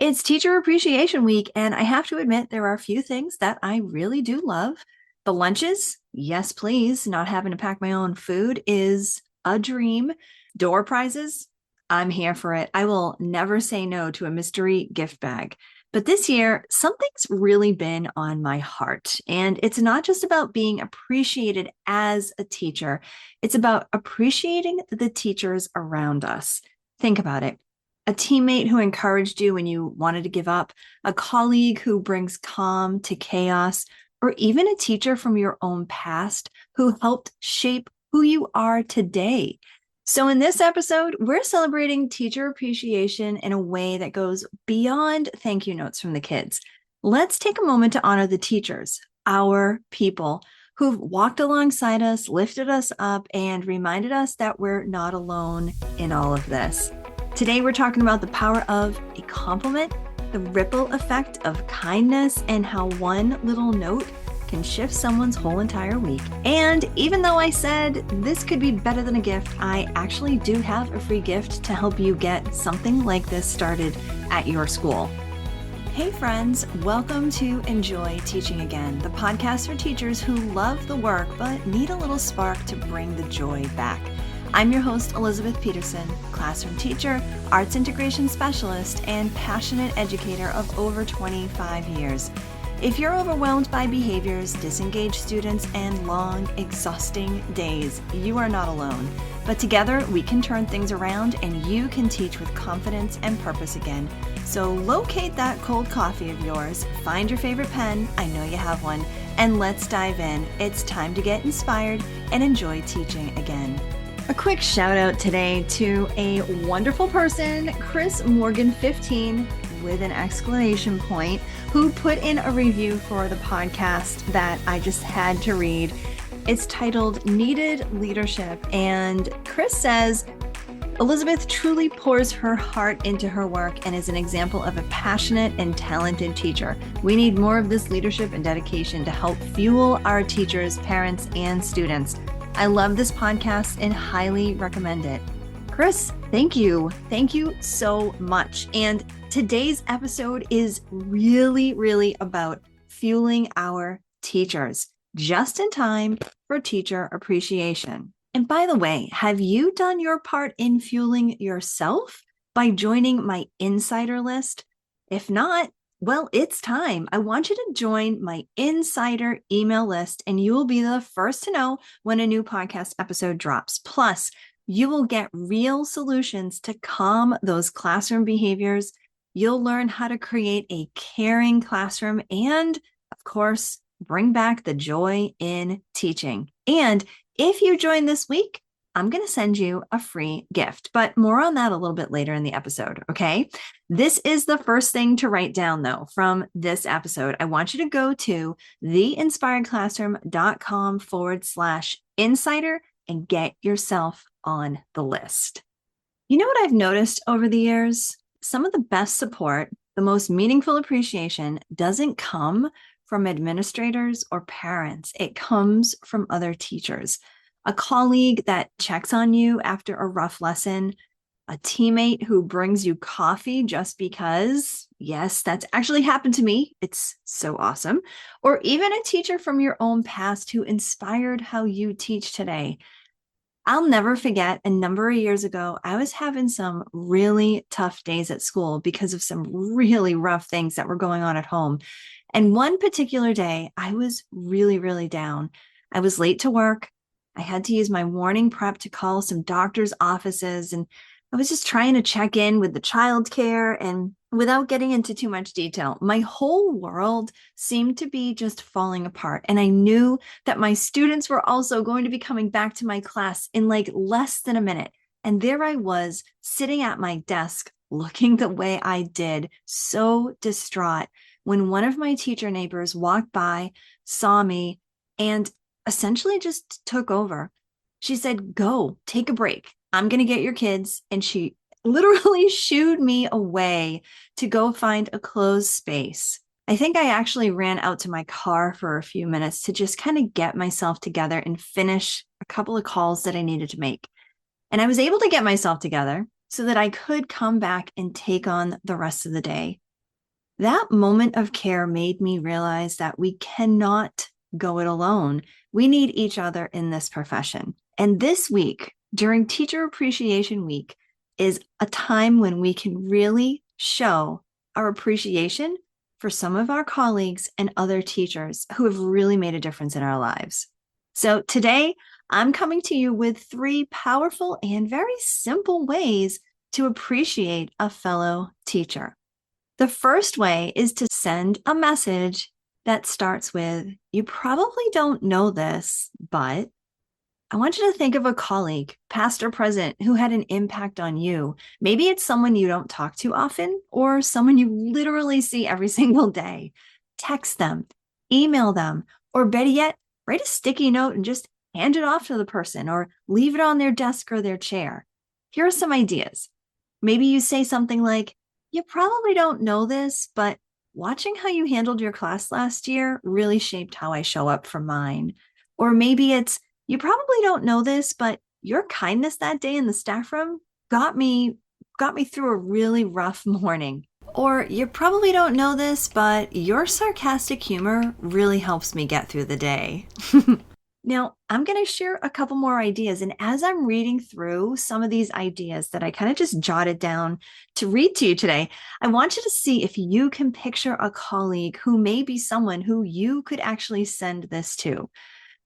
It's Teacher Appreciation Week, and I have to admit, there are a few things that I really do love. The lunches, yes, please. Not having to pack my own food is a dream. Door prizes, I'm here for it. I will never say no to a mystery gift bag. But this year, something's really been on my heart. And it's not just about being appreciated as a teacher, it's about appreciating the teachers around us. Think about it. A teammate who encouraged you when you wanted to give up, a colleague who brings calm to chaos, or even a teacher from your own past who helped shape who you are today. So, in this episode, we're celebrating teacher appreciation in a way that goes beyond thank you notes from the kids. Let's take a moment to honor the teachers, our people, who've walked alongside us, lifted us up, and reminded us that we're not alone in all of this. Today, we're talking about the power of a compliment, the ripple effect of kindness, and how one little note can shift someone's whole entire week. And even though I said this could be better than a gift, I actually do have a free gift to help you get something like this started at your school. Hey friends, welcome to Enjoy Teaching Again, the podcast for teachers who love the work but need a little spark to bring the joy back. I'm your host, Elizabeth Peterson, classroom teacher, arts integration specialist, and passionate educator of over 25 years. If you're overwhelmed by behaviors, disengaged students, and long, exhausting days, you are not alone. But together, we can turn things around and you can teach with confidence and purpose again. So locate that cold coffee of yours, find your favorite pen, I know you have one, and let's dive in. It's time to get inspired and enjoy teaching again. A quick shout out today to a wonderful person, Chris Morgan 15 with an exclamation point, who put in a review for the podcast that I just had to read. It's titled Needed Leadership. And Chris says, Elizabeth truly pours her heart into her work and is an example of a passionate and talented teacher. We need more of this leadership and dedication to help fuel our teachers, parents, and students. I love this podcast and highly recommend it. Chris, thank you. Thank you so much. And today's episode is really about fueling our teachers just in time for teacher appreciation. And by the way, have you done your part in fueling yourself by joining my insider list? If not, well, it's time. I want you to join my insider email list, and you will be the first to know when a new podcast episode drops. Plus, you will get real solutions to calm those classroom behaviors. You'll learn how to create a caring classroom and, of course, bring back the joy in teaching. And if you join this week, I'm going to send you a free gift, but more on that a little bit later in the episode, okay? This is the first thing to write down, though, from this episode. I want you to go to theinspiredclassroom.com/insider and get yourself on the list. You know what I've noticed over the years? Some of the best support, the most meaningful appreciation doesn't come from administrators or parents. It comes from other teachers. A colleague that checks on you after a rough lesson, a teammate who brings you coffee just because. Yes, that's actually happened to me. It's so awesome. Or even a teacher from your own past who inspired how you teach today. I'll never forget a number of years ago, I was having some really tough days at school because of some really rough things that were going on at home. And one particular day, I was really down. I was late to work. I had to use my morning prep to call some doctor's offices, and I was just trying to check in with the childcare. And without getting into too much detail, my whole world seemed to be just falling apart. And I knew that my students were also going to be coming back to my class in like less than a minute. And there I was sitting at my desk looking the way I did, so distraught, when one of my teacher neighbors walked by, saw me, and essentially just took over. She said, "Go, take a break. I'm going to get your kids." And she literally shooed me away to go find a closed space. I think I actually ran out to my car for a few minutes to just kind of get myself together and finish a couple of calls that I needed to make. And I was able to get myself together so that I could come back and take on the rest of the day. That moment of care made me realize that we cannot go it alone. We need each other in this profession. And this week, during Teacher Appreciation Week, is a time when we can really show our appreciation for some of our colleagues and other teachers who have really made a difference in our lives. So today, I'm coming to you with 3 powerful and very simple ways to appreciate a fellow teacher. The first way is to send a message that starts with, "You probably don't know this, but," I want you to think of a colleague, past or present, who had an impact on you. Maybe it's someone you don't talk to often or someone you literally see every single day. Text them, email them, or better yet, write a sticky note and just hand it off to the person or leave it on their desk or their chair. Here are some ideas. Maybe you say something like, "You probably don't know this, but watching how you handled your class last year really shaped how I show up for mine." Or maybe it's, "You probably don't know this, but your kindness that day in the staff room got me through a really rough morning." Or, "You probably don't know this, but your sarcastic humor really helps me get through the day." Now, I'm going to share a couple more ideas. And as I'm reading through some of these ideas that I kind of just jotted down to read to you today, I want you to see if you can picture a colleague who may be someone who you could actually send this to.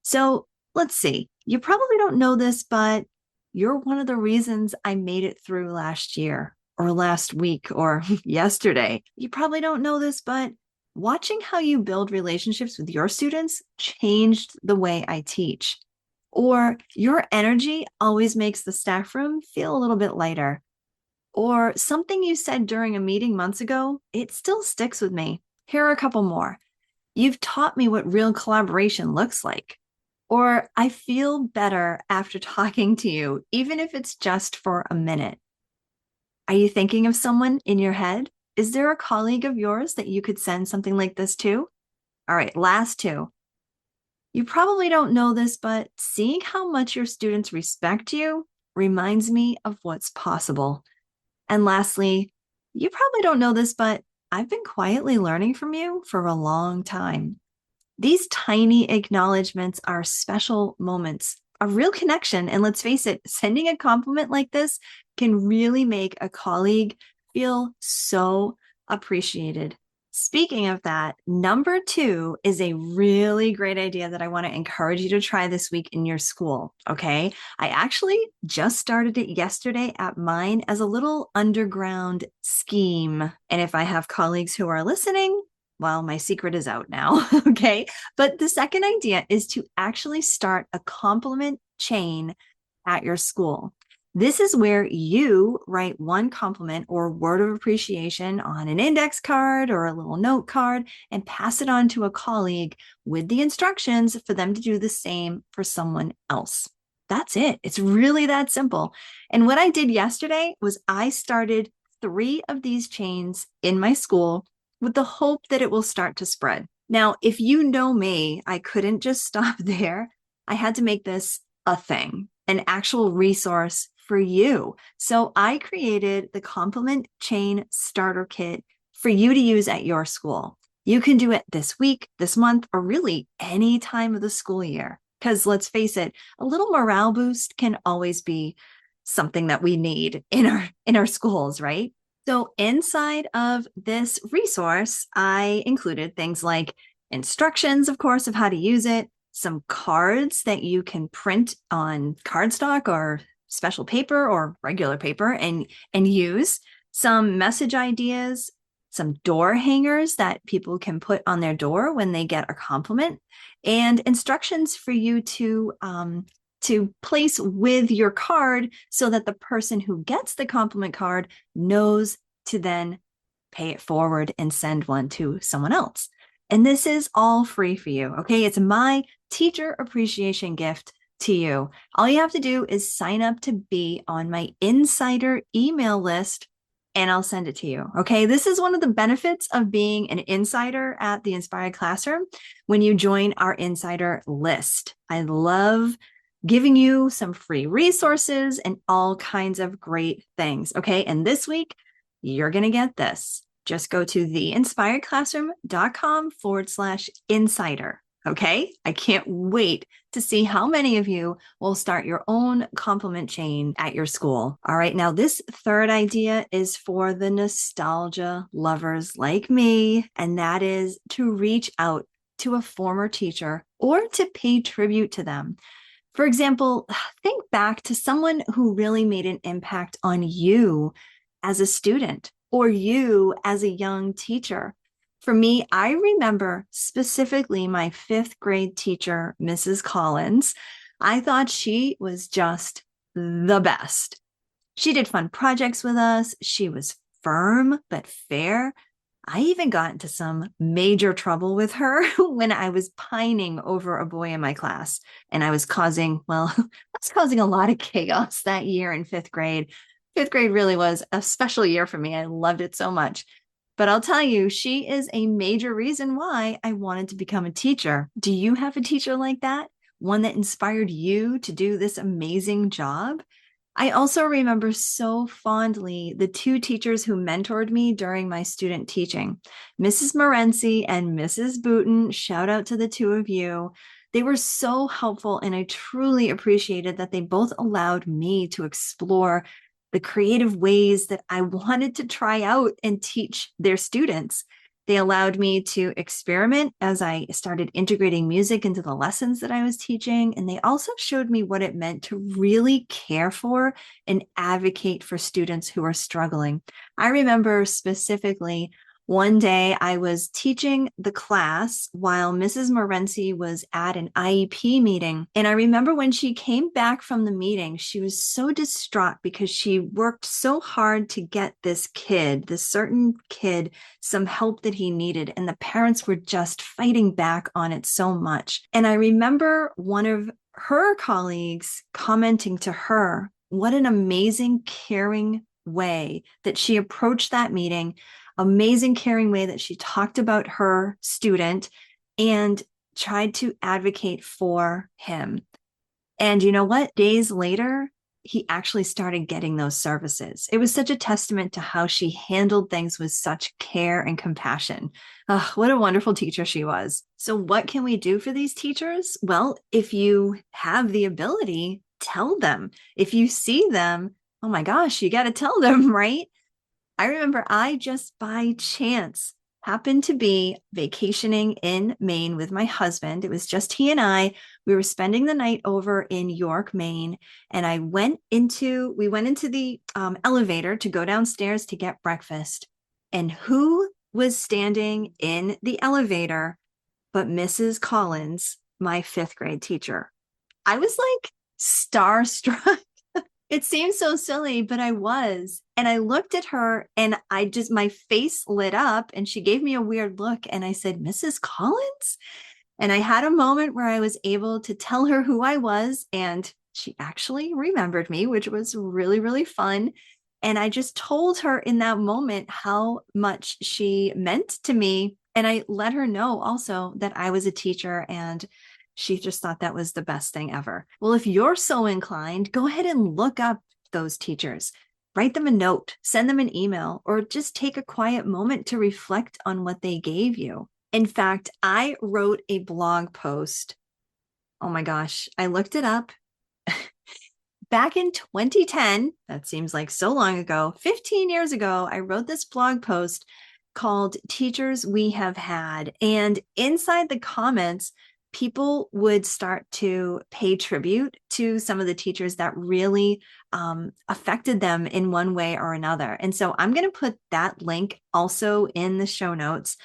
So let's see. "You probably don't know this, but you're one of the reasons I made it through last year or last week or yesterday. You probably don't know this, but watching how you build relationships with your students changed the way I teach." Or, "Your energy always makes the staff room feel a little bit lighter." Or, "Something you said during a meeting months ago, it still sticks with me." Here are a couple more. "You've taught me what real collaboration looks like." Or, "I feel better after talking to you, even if it's just for a minute." Are you thinking of someone in your head? Is there a colleague of yours that you could send something like this to? All right, last 2. "You probably don't know this, but seeing how much your students respect you reminds me of what's possible." And lastly, "You probably don't know this, but I've been quietly learning from you for a long time." These tiny acknowledgments are special moments, a real connection. And let's face it, sending a compliment like this can really make a colleague feel so appreciated. Speaking of that, number 2 is a really great idea that I want to encourage you to try this week in your school. Okay. I actually just started it yesterday at mine as a little underground scheme. And if I have colleagues who are listening, well, my secret is out now. Okay. But the second idea is to actually start a compliment chain at your school. This is where you write one compliment or word of appreciation on an index card or a little note card and pass it on to a colleague with the instructions for them to do the same for someone else. That's it. It's really that simple. And what I did yesterday was I started 3 of these chains in my school with the hope that it will start to spread. Now, if you know me, I couldn't just stop there. I had to make this a thing, an actual resource for you. So I created the Compliment Chain Starter Kit for you to use at your school. You can do it this week, this month, or really any time of the school year. Because let's face it, a little morale boost can always be something that we need in our schools, right? So inside of this resource, I included things like instructions, of course, of how to use it, some cards that you can print on cardstock or special paper or regular paper and use, some message ideas, some door hangers that people can put on their door when they get a compliment, and instructions for you to place with your card so that the person who gets the compliment card knows to then pay it forward and send one to someone else. And this is all free for you. Okay. It's my teacher appreciation gift to you. All you have to do is sign up to be on my insider email list and I'll send it to you. Okay. This is one of the benefits of being an insider at the Inspired Classroom when you join our insider list. I love giving you some free resources and all kinds of great things. Okay. And this week, you're going to get this. Just go to theinspiredclassroom.com/insider. Okay. I can't wait to see how many of you will start your own compliment chain at your school. All right. Now, this third idea is for the nostalgia lovers like me, and that is to reach out to a former teacher or to pay tribute to them. For example, think back to someone who really made an impact on you as a student or you as a young teacher. For me, I remember specifically my fifth grade teacher, Mrs. Collins. I thought she was just the best. She did fun projects with us. She was firm but fair. I even got into some major trouble with her when I was pining over a boy in my class. And I was causing, well, I was causing a lot of chaos that year in fifth grade. Fifth grade really was a special year for me. I loved it so much. But I'll tell you, she is a major reason why I wanted to become a teacher. Do you have a teacher like that? One that inspired you to do this amazing job? I also remember so fondly the two teachers who mentored me during my student teaching, Mrs. Morency and Mrs. Booten. Shout out to the two of you. They were so helpful, and I truly appreciated that they both allowed me to explore the creative ways that I wanted to try out and teach their students. They allowed me to experiment as I started integrating music into the lessons that I was teaching. And they also showed me what it meant to really care for and advocate for students who are struggling. I remember specifically one day I was teaching the class while Mrs. Morency was at an IEP meeting. And I remember when she came back from the meeting, she was so distraught because she worked so hard to get this certain kid, some help that he needed. And the parents were just fighting back on it so much. And I remember one of her colleagues commenting to her, what an amazing, caring way that she approached that meeting. Amazing, caring way that she talked about her student and tried to advocate for him. And you know what? Days later, he actually started getting those services. It was such a testament to how she handled things with such care and compassion. Oh, what a wonderful teacher she was. So what can we do for these teachers? Well, if you have the ability, tell them. If you see them, oh my gosh, you got to tell them, right? I remember I just by chance happened to be vacationing in Maine with my husband. It was just he and I. We were spending the night over in York, Maine, and we went into the elevator to go downstairs to get breakfast. And who was standing in the elevator but Mrs. Collins, my fifth grade teacher? I was like starstruck. It seems so silly, but I was. And I looked at her and my face lit up and she gave me a weird look. And I said, Mrs. Collins? And I had a moment where I was able to tell her who I was. And she actually remembered me, which was really, really fun. And I just told her in that moment how much she meant to me. And I let her know also that I was a teacher, and she just thought that was the best thing ever. Well, if you're so inclined, go ahead and look up those teachers. Write them a note, send them an email, or just take a quiet moment to reflect on what they gave you. In fact, I wrote a blog post. Oh my gosh, I looked it up. Back in 2010, that seems like so long ago, 15 years ago, I wrote this blog post called Teachers We Have Had. And inside the comments, people would start to pay tribute to some of the teachers that really affected them in one way or another. And so I'm going to put that link also in the show notes.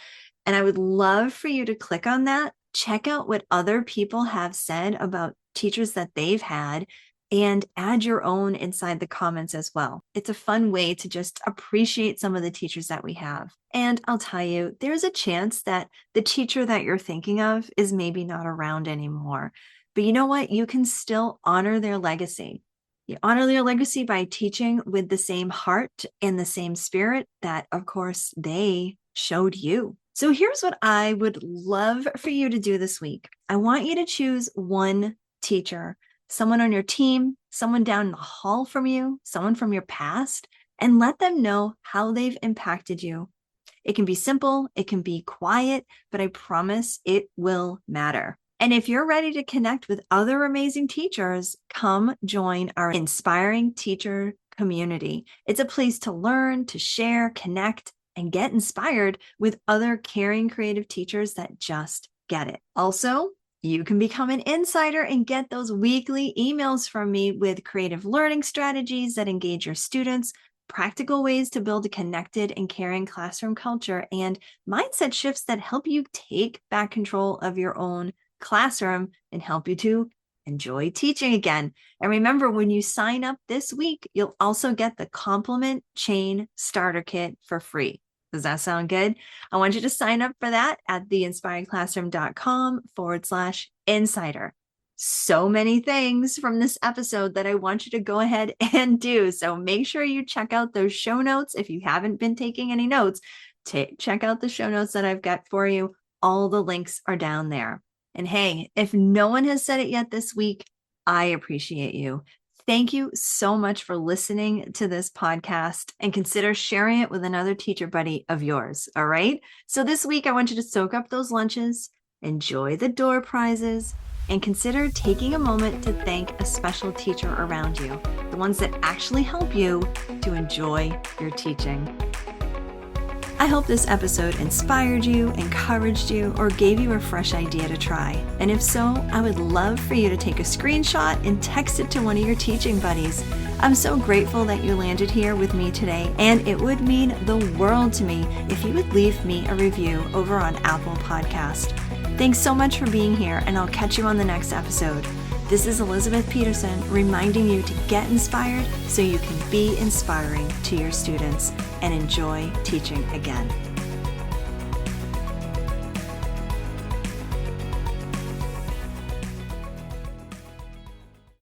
And I would love for you to click on that, check out what other people have said about teachers that they've had, and add your own inside the comments as well. It's a fun way to just appreciate some of the teachers that we have. And I'll tell you, there's a chance that the teacher that you're thinking of is maybe not around anymore. But you know what? You can still honor their legacy. You honor their legacy by teaching with the same heart and the same spirit that, of course, they showed you. So here's what I would love for you to do this week. I want you to choose one teacher, someone on your team, someone down the hall from you, someone from your past, and let them know how they've impacted you. It can be simple, it can be quiet, but I promise it will matter. And if you're ready to connect with other amazing teachers, come join our inspiring teacher community. It's a place to learn, to share, connect, and get inspired with other caring, creative teachers that just get it. Also, you can become an insider and get those weekly emails from me with creative learning strategies that engage your students, practical ways to build a connected and caring classroom culture, and mindset shifts that help you take back control of your own classroom and help you to enjoy teaching again. And remember, when you sign up this week, you'll also get the Compliment Chain Starter Kit for free. Does that sound good? I want you to sign up for that at theinspiredclassroom.com/insider. So many things from this episode that I want you to go ahead and do. So make sure you check out those show notes. If you haven't been taking any notes, check out the show notes that I've got for you. All the links are down there. And hey, if no one has said it yet this week, I appreciate you. Thank you so much for listening to this podcast, and consider sharing it with another teacher buddy of yours. All right. So this week, I want you to soak up those lunches, enjoy the door prizes, and consider taking a moment to thank a special teacher around you, the ones that actually help you to enjoy your teaching. I hope this episode inspired you, encouraged you, or gave you a fresh idea to try. And if so, I would love for you to take a screenshot and text it to one of your teaching buddies. I'm so grateful that you landed here with me today, and it would mean the world to me if you would leave me a review over on Apple Podcast. Thanks so much for being here, and I'll catch you on the next episode. This is Elizabeth Peterson reminding you to get inspired so you can be inspiring to your students and enjoy teaching again.